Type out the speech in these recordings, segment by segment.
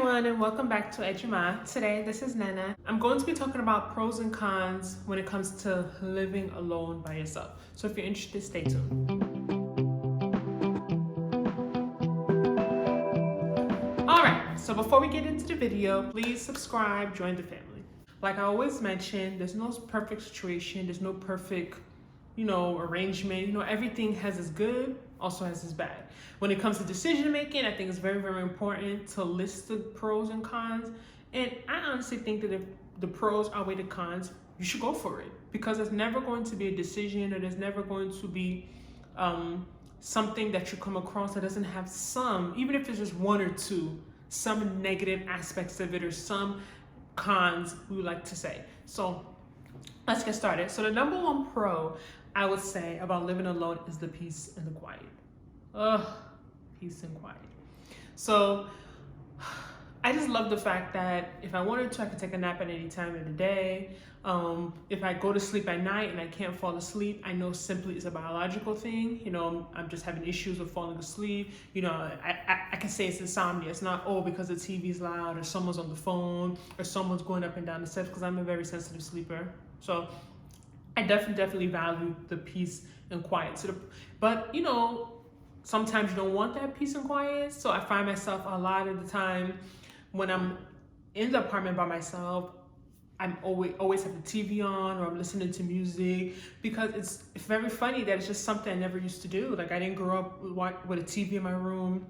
everyone, and welcome back to Ejima. Today, this is Nana. I'm going to be talking about pros and cons when it comes to living alone by yourself. So if you're interested, stay tuned. Alright, so before we get into the video, please subscribe, join the family. Like I always mention, there's no perfect situation, there's no perfect, arrangement. Everything has its good, also has its bad. When it comes to decision making, I think it's very, very important to list the pros and cons. And I honestly think that if the pros outweigh the cons, you should go for it, because there's never going to be a decision, or there's never going to be something that you come across that doesn't have some, even if it's just one or two, some negative aspects of it or some cons, we would like to say. So let's get started. So the number one pro I would say about living alone is the peace and the quiet. Peace and quiet. So I just love the fact that if I wanted to, I could take a nap at any time of the day. If I go to sleep at night and I can't fall asleep, I know simply it's a biological thing. I'm just having issues with falling asleep. I can say it's insomnia. It's not, because the TV's loud or someone's on the phone or someone's going up and down the steps, because I'm a very sensitive sleeper. So I definitely value the peace and quiet. But sometimes you don't want that peace and quiet. So I find myself a lot of the time when I'm in the apartment by myself, I'm always have the TV on, or I'm listening to music, because it's very funny that it's just something I never used to do. Like I didn't grow up with a TV in my room.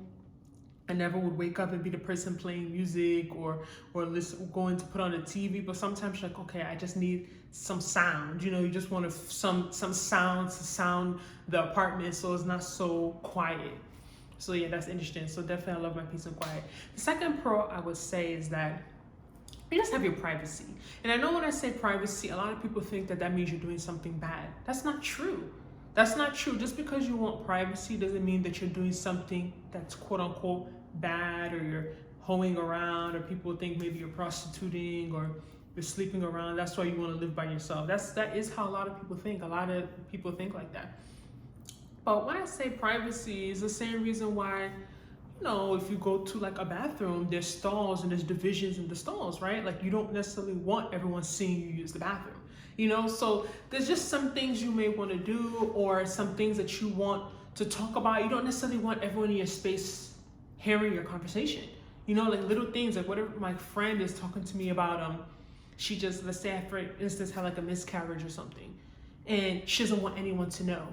I never would wake up and be the person playing music or going to put on the TV. But sometimes you're like, okay, I just need some sound. You just want some sounds to sound the apartment so it's not so quiet. So yeah, that's interesting. So definitely I love my peace and quiet. The second pro I would say is that you just have your privacy. And I know when I say privacy, a lot of people think that means you're doing something bad. That's not true. That's not true. Just because you want privacy doesn't mean that you're doing something that's quote unquote bad, or you're hoeing around, or people think maybe you're prostituting or you're sleeping around. That's why you want to live by yourself. That is how a lot of people think. A lot of people think like that. But when I say privacy, is the same reason why, if you go to like a bathroom, there's stalls and there's divisions in the stalls, right? Like you don't necessarily want everyone seeing you use the bathroom. So there's just some things you may want to do, or some things that you want to talk about. You don't necessarily want everyone in your space hearing your conversation. Like little things, like whatever my friend is talking to me about, she just, let's say for instance, had like a miscarriage or something, and she doesn't want anyone to know.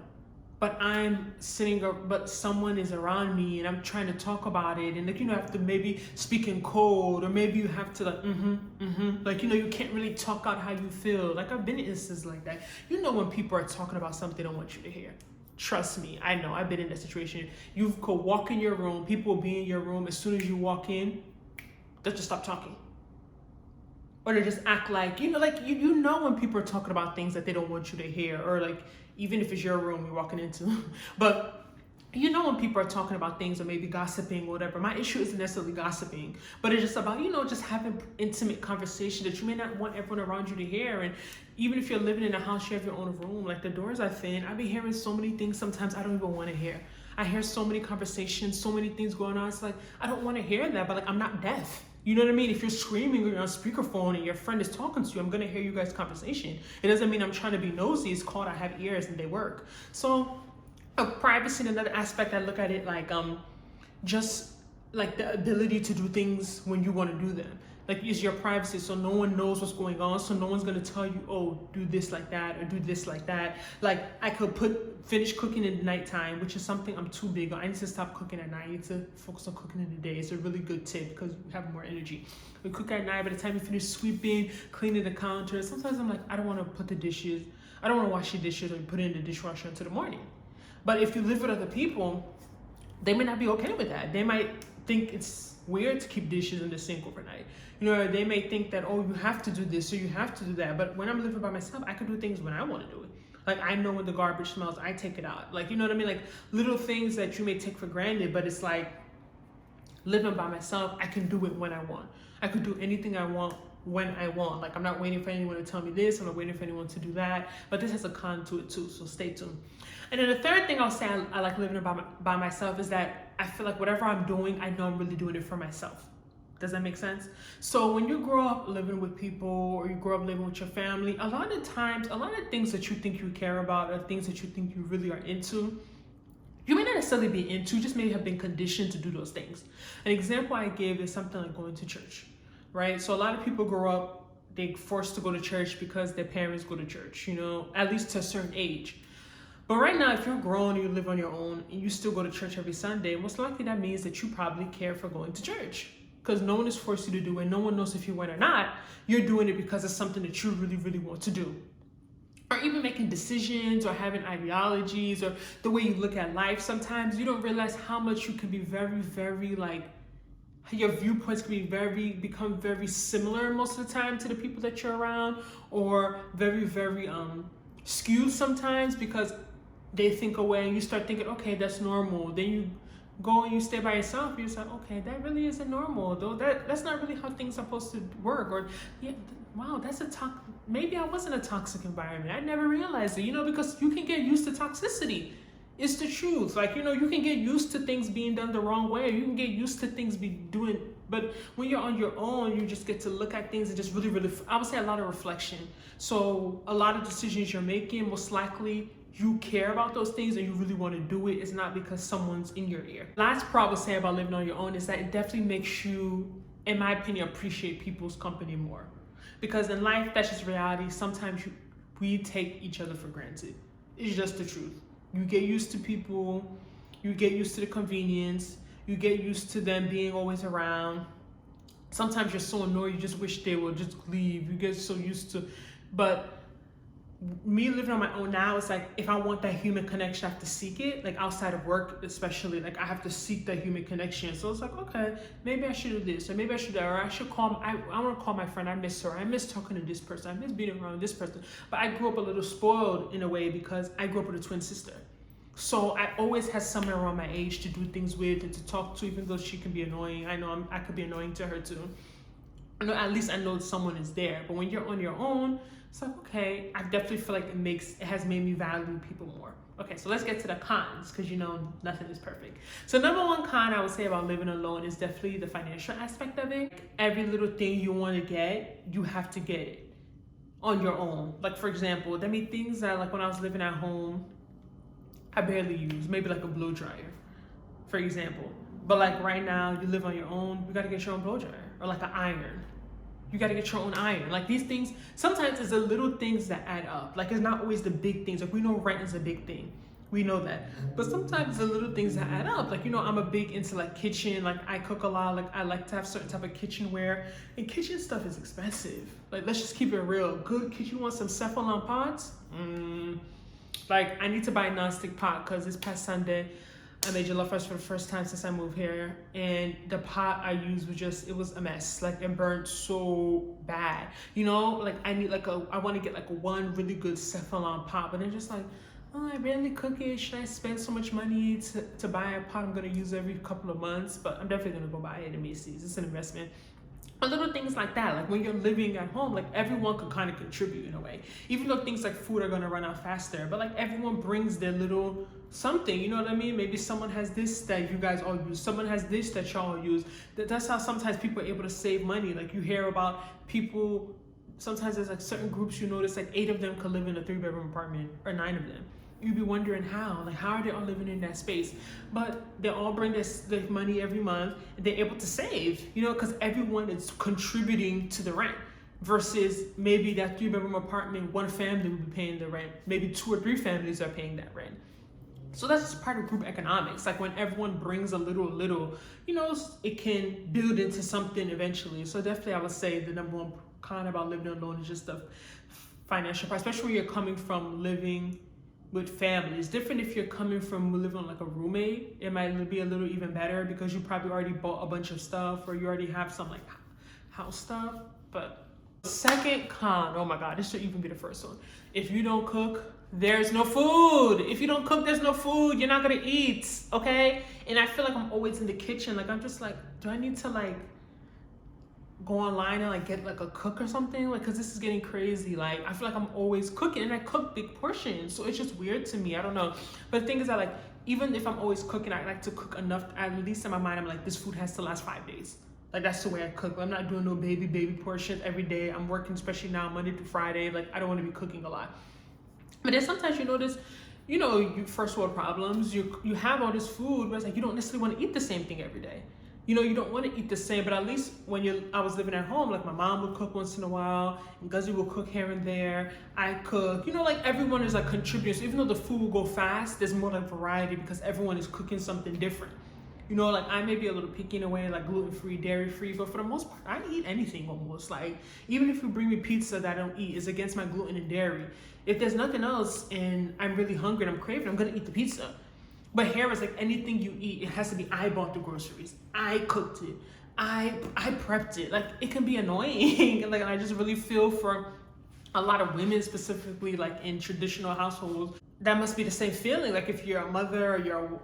But I'm sitting, but someone is around me and I'm trying to talk about it, and you have to maybe speak in code, or maybe you have to like, you can't really talk out how you feel. Like I've been in instances like that. When people are talking about something they don't want you to hear. Trust me, I know, I've been in that situation. You could walk in your room, people will be in your room, as soon as you walk in, they'll just stop talking. Or they just act like, when people are talking about things that they don't want you to hear, or like, even if it's your room you're walking into. But when people are talking about things, or maybe gossiping or whatever. My issue isn't necessarily gossiping, but it's just about, just having intimate conversation that you may not want everyone around you to hear. And even if you're living in a house, you have your own room, like the doors are thin. I be hearing so many things sometimes I don't even want to hear. I hear so many conversations, so many things going on. It's like, I don't want to hear that, but like, I'm not deaf. You know what I mean? If you're screaming or you're on speakerphone and your friend is talking to you, I'm going to hear you guys' conversation. It doesn't mean I'm trying to be nosy. It's called I have ears and they work. So privacy, another aspect, I look at it like just like the ability to do things when you want to do them. Like, is your privacy, so no one knows what's going on, so no one's going to tell you, do this like that, or do this like that. Like, I could finish cooking in the nighttime, which is something I'm too big on. I need to stop cooking at night. I need to focus on cooking in the day. It's a really good tip, because you have more energy. We cook at night, by the time you finish sweeping, cleaning the counter, sometimes I'm like, I don't want to put the dishes, I don't want to wash the dishes or put it in the dishwasher until the morning. But if you live with other people, they may not be okay with that. They might think it's weird to keep dishes in the sink overnight. They may think that, you have to do this or you have to do that. But when I'm living by myself, I can do things when I want to do it. Like, I know when the garbage smells, I take it out. Like, you know what I mean? Like, little things that you may take for granted, but it's like, living by myself, I can do it when I want. I could do anything I want when I want. Like, I'm not waiting for anyone to tell me this, I'm not waiting for anyone to do that. But this has a con to it too, so stay tuned. And then the third thing I'll say I like living by myself is that I feel like whatever I'm doing, I know I'm really doing it for myself. Does that make sense? So when you grow up living with people or you grow up living with your family, a lot of times, a lot of things that you think you care about or things that you think you really are into, you may not necessarily be into, you just may have been conditioned to do those things. An example I give is something like going to church, right? So a lot of people grow up, they're forced to go to church because their parents go to church, you know, at least to a certain age. But right now, if you're grown and you live on your own and you still go to church every Sunday, most likely that means that you probably care for going to church, because no one is forced you to do it. No one knows if you went or not. You're doing it because it's something that you really, really want to do. Or even making decisions or having ideologies or the way you look at life. Sometimes you don't realize how much you can be very, very like, your viewpoints can become very similar most of the time to the people that you're around, or very, very skewed sometimes because they think away and you start thinking, okay, that's normal. Then you go and you stay by yourself, you're like, okay, that really isn't normal, though. That's not really how things are supposed to work. Or, yeah, wow, maybe I was in a toxic environment. I never realized it, you know, because you can get used to toxicity. It's the truth. Like, you know, you can get used to things being done the wrong way. You can get used to things but when you're on your own, you just get to look at things and just really, really, I would say a lot of reflection. So a lot of decisions you're making, most likely you care about those things and you really want to do it. It's not because someone's in your ear. Last part I would say about living on your own is that it definitely makes you, in my opinion, appreciate people's company more. Because in life, that's just reality. Sometimes we take each other for granted. It's just the truth. You get used to people, you get used to the convenience, you get used to them being always around. Sometimes you're so annoyed, you just wish they would just leave. You get so used to, but me living on my own now, it's like, if I want that human connection, I have to seek it. Like outside of work, especially, like I have to seek that human connection. So it's like, okay, maybe I should do this, or maybe I should do that, or I should call, I want to call my friend. I miss her. I miss talking to this person. I miss being around this person. But I grew up a little spoiled in a way because I grew up with a twin sister. So I always had someone around my age to do things with and to talk to, even though she can be annoying. I know I could be annoying to her too. I know, at least I know someone is there. But when you're on your own, it's like, okay, I definitely feel like it has made me value people more. Okay, so let's get to the cons, because you know nothing is perfect. So number one con I would say about living alone is definitely the financial aspect of it. Every little thing you want to get, you have to get it on your own. Like for example, there be things that, like when I was living at home, I barely use, maybe like a blow dryer, for example. But like right now, you live on your own, you gotta get your own blow dryer, or like an iron. You gotta get your own iron. Like these things, sometimes it's the little things that add up. Like it's not always the big things. Like we know rent is a big thing. We know that. But sometimes it's the little things that add up. Like, you know, I'm a big into like kitchen, like I cook a lot. Like I like to have certain type of kitchenware, and kitchen stuff is expensive. Like let's just keep it real. Good kitchen, you want some Cephalon pots? Like I need to buy a non-stick pot because this past Sunday, I made jollof rice for the first time since I moved here, and the pot I used it was a mess. Like it burned so bad, you know. Like I need I want to get like one really good Cephalon pot, but then just like, oh, I barely cook it. Should I spend so much money to buy a pot I'm gonna use every couple of months? But I'm definitely gonna go buy it in Macy's. It's an investment. But little things like that, like when you're living at home, like everyone could kind of contribute in a way. Even though things like food are gonna run out faster, but like everyone brings their little something, you know what I mean? Maybe someone has this that you guys all use, someone has this that y'all use. That's how sometimes people are able to save money. Like you hear about people, sometimes there's like certain groups you notice like 8 of them could live in a 3-bedroom apartment, or 9 of them. You'd be wondering how are they all living in that space? But they all bring their money every month, and they're able to save, you know, because everyone is contributing to the rent. Versus maybe that 3-bedroom apartment, one family would be paying the rent. Maybe 2 or 3 families are paying that rent. So that's just part of group economics. Like when everyone brings a little, you know, it can build into something eventually. So definitely I would say the number one con about living alone is just the financial part, especially when you're coming from living with family. It's different if you're coming from living on like a roommate. It might be a little even better because you probably already bought a bunch of stuff, or you already have some like house stuff. But second con, oh my God, this should even be the first one. If you don't cook, there's no food. If you don't cook, there's no food. You're not gonna eat, okay? And I feel like I'm always in the kitchen. Like I'm just like, do I need to like go online and like get like a cook or something? Like, cause this is getting crazy. Like I feel like I'm always cooking, and I cook big portions, so it's just weird to me. I don't know. But the thing is that like, even if I'm always cooking, I like to cook enough, at least in my mind, I'm like, this food has to last 5 days. Like that's the way I cook. I'm not doing no baby portions every day. I'm working, especially now, Monday through Friday. Like I don't want to be cooking a lot. But then sometimes you notice, you first world problems. You have all this food, but it's like you don't necessarily want to eat the same thing every day. You don't want to eat the same, but at least I was living at home, like my mom would cook once in a while, and Ngozi will cook here and there. I cook, like everyone is like contributing. So even though the food will go fast, there's more like variety because everyone is cooking something different. Like I may be a little picky in a way, like gluten-free, dairy-free, but for the most part, I eat anything almost. Like even if you bring me pizza that I don't eat, it's against my gluten and dairy. If there's nothing else and I'm really hungry and I'm craving, I'm gonna eat the pizza. But here is like anything you eat, it has to be I bought the groceries, I cooked it, I prepped it. Like it can be annoying. Like I just really feel for a lot of women specifically, like in traditional households, that must be the same feeling. Like if you're a mother or you're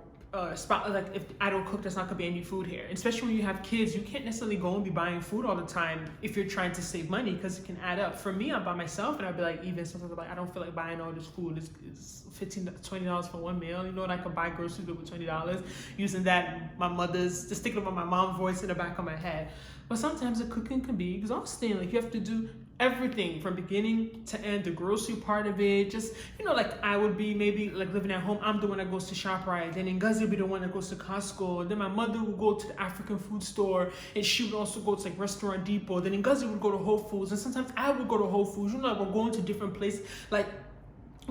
spot, like if I don't cook, there's not gonna be any food here. Especially when you have kids, you can't necessarily go and be buying food all the time if you're trying to save money, because it can add up. For me, I'm by myself and I'd be like, even sometimes I'm like, I don't feel like buying all this food. It's $15, $20 for one meal. And I could buy groceries with $20 using that, my mother's, just thinking about my mom's voice in the back of my head. But sometimes the cooking can be exhausting. Like you have to do everything from beginning to end, the grocery part of it. Just, like I would be maybe like living at home, I'm the one that goes to ShopRite, then Ngozi would be the one that goes to Costco, then my mother would go to the African food store, and she would also go to like Restaurant Depot, then Ngozi would go to Whole Foods, and sometimes I would go to Whole Foods. Like we're going to different places. Like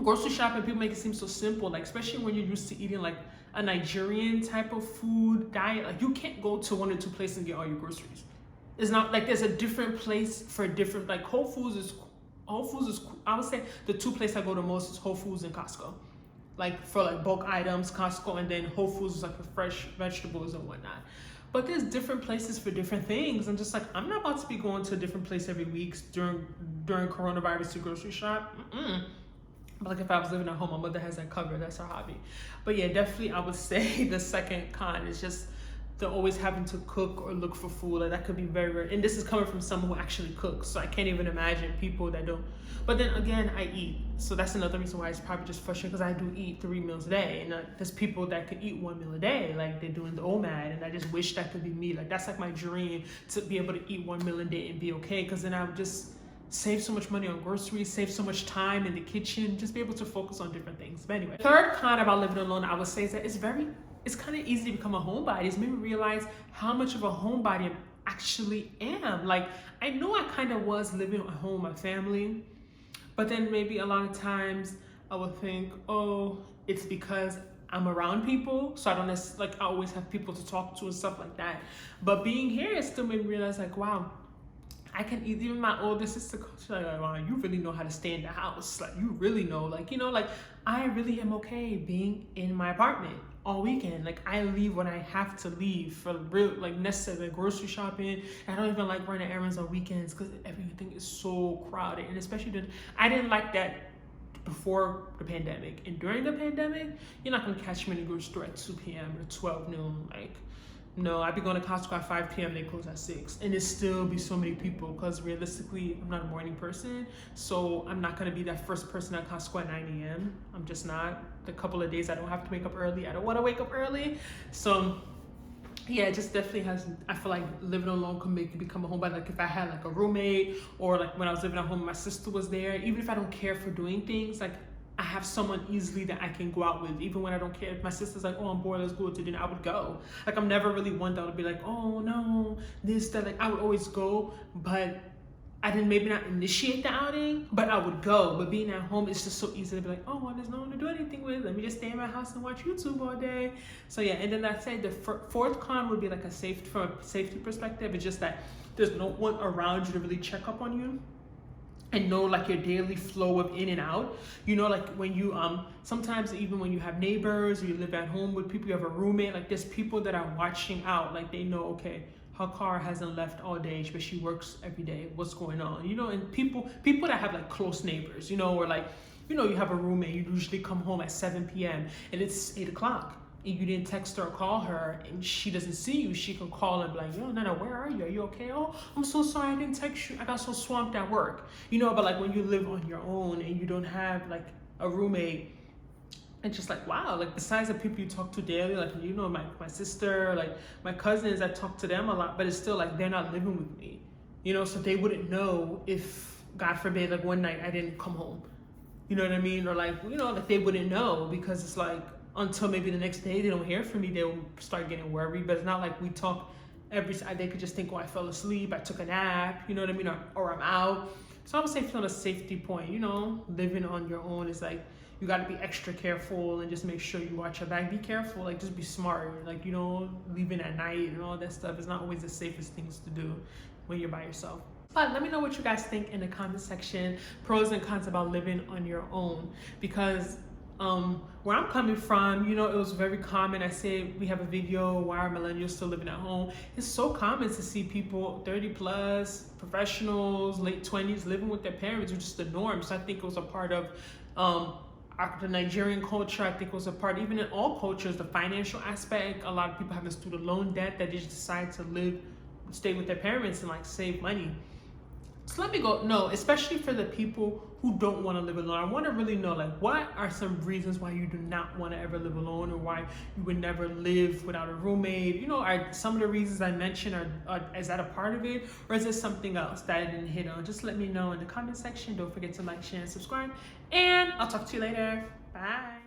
grocery shopping, people make it seem so simple, like especially when you're used to eating like a Nigerian type of food diet. Like you can't go to one or two places and get all your groceries. It's not like there's a different place for different, like Whole Foods is, I would say the two places I go the most is Whole Foods and Costco. Like for like bulk items, Costco, and then Whole Foods is like for fresh vegetables and whatnot. But there's different places for different things. I'm just like, I'm not about to be going to a different place every week during coronavirus to grocery shop. But like if I was living at home, my mother has that covered. That's her hobby. But yeah, definitely I would say the second con is just the always having to cook or look for food. Like that could be very, very, and this is coming from someone who actually cooks, so I can't even imagine people that don't. But then again, I eat, so that's another reason why it's probably just frustrating, because I do eat 3 meals a day, and there's people that could eat 1 meal a day, like they're doing the OMAD, and I just wish that could be me. Like that's like my dream, to be able to eat 1 meal a day and be okay, because then I would just save so much money on groceries, save so much time in the kitchen, just be able to focus on different things. But anyway, third con about living alone, I would say, is that it's kind of easy to become a homebody. It's made me realize how much of a homebody I actually am. Like, I know I kind of was living at home with my family, but then maybe a lot of times I would think, oh, it's because I'm around people, so I don't necessarily, like, I always have people to talk to and stuff like that. But being here, it still made me realize, like, wow, I can eat. Even my older sister, she's like, wow, you really know how to stay in the house. Like, you really know, like, like, I really am okay being in my apartment all weekend. Like I leave when I have to leave for real, like necessary, like grocery shopping. I don't even like running errands on weekends because everything is so crowded. And especially I didn't like that before the pandemic. And during the pandemic, you're not gonna catch me in the grocery store at 2 p.m. or 12 noon. Like, no, I'd be going to Costco at 5 p.m. They close at 6, and it still be so many people, because realistically, I'm not a morning person, so I'm not going to be that first person at Costco at 9 a.m. I'm just not. The couple of days I don't have to wake up early, I don't want to wake up early. So yeah, it just definitely has, I feel like living alone can make you become a homebody. Like if I had like a roommate, or like when I was living at home, my sister was there, even if I don't care for doing things, like I have someone easily that I can go out with, even when I don't care. If my sister's like, oh, I'm bored, let's go to dinner, I would go. Like I'm never really one that would be like, oh no, this, that. Like I would always go, but I didn't maybe not initiate the outing, but I would go. But being at home, it's just so easy to be like, oh, well, there's no one to do anything with. Let me just stay in my house and watch YouTube all day. So yeah, and then I'd say the fourth con would be like from a safety perspective. It's just that there's no one around you to really check up on you and know like your daily flow of in and out. Like when you sometimes even when you have neighbors or you live at home with people, you have a roommate, like there's people that are watching out. Like they know, okay, her car hasn't left all day, but she works every day, what's going on? And people that have like close neighbors, or like, you have a roommate, you usually come home at 7 p.m. and it's 8 o'clock. You didn't text her or call her, and she doesn't see you, she can call and be like, yo, Nana, where are you? Are you okay? Oh, I'm so sorry, I didn't text you. I got so swamped at work. But like when you live on your own and you don't have like a roommate, And just like, wow, like besides the people you talk to daily, like, you know, my sister, like my cousins, I talk to them a lot, but it's still like they're not living with me, you know, so they wouldn't know if, God forbid, like one night I didn't come home, you know what I mean? Or like, you know, like they wouldn't know, because it's like until maybe the next day they don't hear from me, they'll start getting worried. But it's not like we talk they could just think, oh, I fell asleep, I took a nap, you know what I mean? Or I'm out. So I would say from a safety point, you know, living on your own is like, you got to be extra careful and just make sure you watch your back. Be careful, like just be smart. Like, you know, leaving at night and all that stuff is not always the safest things to do when you're by yourself. But let me know what you guys think in the comment section, pros and cons about living on your own. Because where I'm coming from, you know, it was very common. I said we have a video, why are millennials still living at home? It's so common to see people 30 plus, professionals, late 20s, living with their parents, which is the norm. So I think it was a part of the Nigerian culture. I think it was a part, even in all cultures, the financial aspect. A lot of people have a student loan debt that they just decide to stay with their parents and like save money. So let me go, no, especially for the people who don't want to live alone. I want to really know, like, what are some reasons why you do not want to ever live alone, or why you would never live without a roommate? You know, are some of the reasons I mentioned, is that a part of it? Or is there something else that I didn't hit on? Just let me know in the comment section. Don't forget to like, share, and subscribe. And I'll talk to you later. Bye.